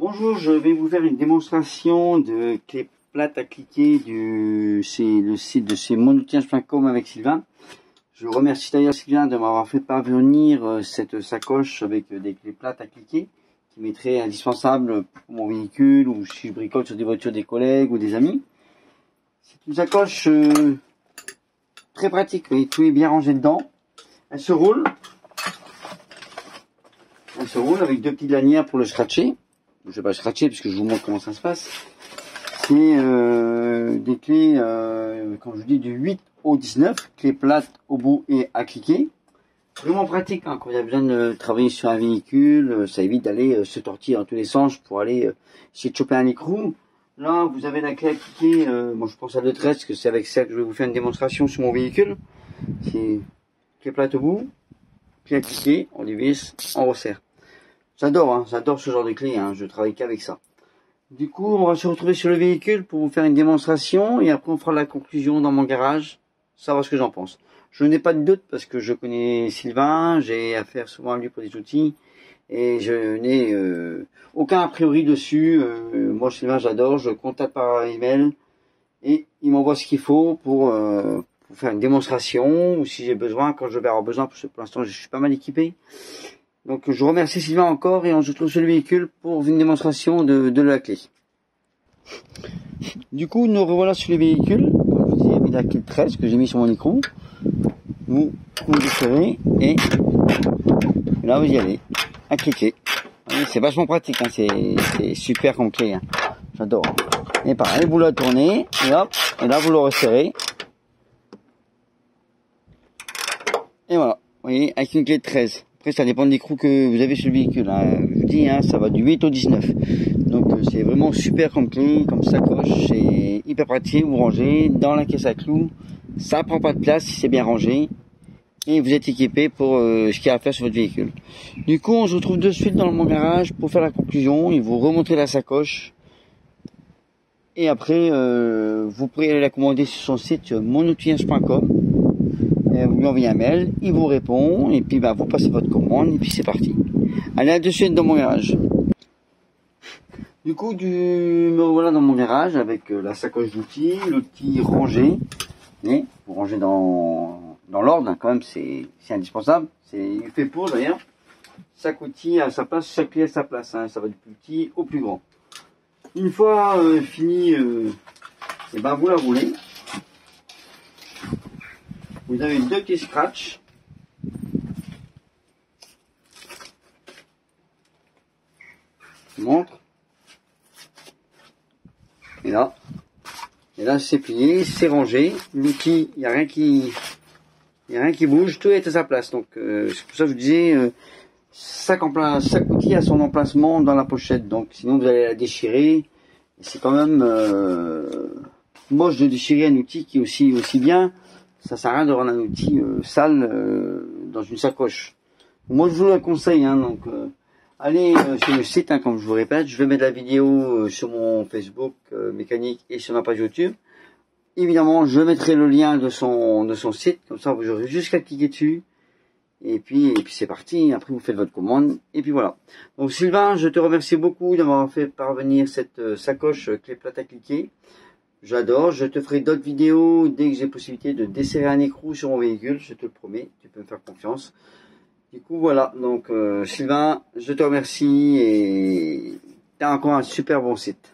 Bonjour, je vais vous faire une démonstration de clé plate à cliquer c'est le site de chez monoutiens.com avec Sylvain. Je remercie d'ailleurs Sylvain de m'avoir fait parvenir cette sacoche avec des clés plates à cliquer qui m'est indispensable pour mon véhicule ou si je bricole sur des voitures des collègues ou des amis. C'est une sacoche très pratique, oui, tout est bien rangé dedans. Elle se roule avec deux petites lanières pour le scratcher. Je ne vais pas le scratcher puisque je vous montre comment ça se passe. C'est des clés, comme je vous dis, du 8 au 19, clés plates au bout et à cliquer. Vraiment pratique hein, quand il y a besoin de travailler sur un véhicule, ça évite d'aller se tortiller dans tous les sens pour aller essayer de choper un écrou. Là, vous avez la clé à cliquer, moi je pense à le 13 parce que c'est avec ça que je vais vous faire une démonstration sur mon véhicule. C'est clé plate au bout, clé à cliquer, on dévisse, on resserre. J'adore ce genre de clé, je travaille qu'avec ça. Du coup, on va se retrouver sur le véhicule pour vous faire une démonstration et après on fera la conclusion dans mon garage, savoir ce que j'en pense. Je n'ai pas de doute parce que je connais Sylvain, j'ai affaire souvent à lui pour des outils et je n'ai aucun a priori dessus. Moi Sylvain j'adore, je contacte par email et il m'envoie ce qu'il faut pour faire une démonstration ou si j'ai besoin, quand je vais avoir besoin, parce que pour l'instant je suis pas mal équipé. Donc je remercie Sylvain encore et on se retrouve sur le véhicule pour une démonstration de la clé. Du coup nous revoilà sur le véhicule, comme je vous disais avec la clé 13 que j'ai mis sur mon écrou. Vous desserrez et là vous y allez, à cliquer. C'est vachement pratique, c'est super comme clé, j'adore. Et pareil, vous la tournez et hop, et là vous le resserrez. Et voilà, vous voyez, avec une clé de 13. Après, ça dépend de l'écrou que vous avez sur le véhicule. Je vous dis, ça va du 8 au 19. Donc, c'est vraiment super comme clé, comme sacoche. C'est hyper pratique. Vous rangez dans la caisse à clous. Ça prend pas de place si c'est bien rangé. Et vous êtes équipé pour ce qu'il y a à faire sur votre véhicule. Du coup, on se retrouve de suite dans mon garage pour faire la conclusion et vous remontrer la sacoche. Et après, vous pourrez aller la commander sur son site monoutiens.com. Vous lui envoyez un mail, il vous répond, et puis vous passez votre commande, et puis c'est parti. Allez, à de suite dans mon garage. Du coup, me revoilà dans mon garage avec la sacoche d'outils, l'outil rangé. Et vous rangez dans l'ordre, quand même, c'est indispensable. C'est fait pour d'ailleurs. Chaque outil à sa place, chaque clé à sa place. Ça va du plus petit au plus grand. Une fois fini, vous la roulez. Vous avez deux petits scratchs. Je vous montre. Et là c'est plié, c'est rangé. L'outil, il n'y a rien qui bouge, tout est à sa place. Donc c'est pour ça que je vous disais, chaque outil a son emplacement dans la pochette. Donc sinon vous allez la déchirer. C'est quand même moche de déchirer un outil qui est aussi bien. Ça sert à rien de rendre un outil sale dans une sacoche. Moi je vous le conseille, donc allez sur le site, comme je vous répète, je vais mettre la vidéo sur mon Facebook mécanique et sur ma page YouTube. Évidemment, je mettrai le lien de son site, comme ça vous aurez juste qu'à cliquer dessus. Et puis c'est parti, après vous faites votre commande, et puis voilà. Donc Sylvain, je te remercie beaucoup d'avoir fait parvenir cette sacoche clé plate à cliquer. J'adore, je te ferai d'autres vidéos dès que j'ai possibilité de desserrer un écrou sur mon véhicule, je te le promets, tu peux me faire confiance. Du coup voilà, donc Sylvain, je te remercie et tu as encore un super bon site.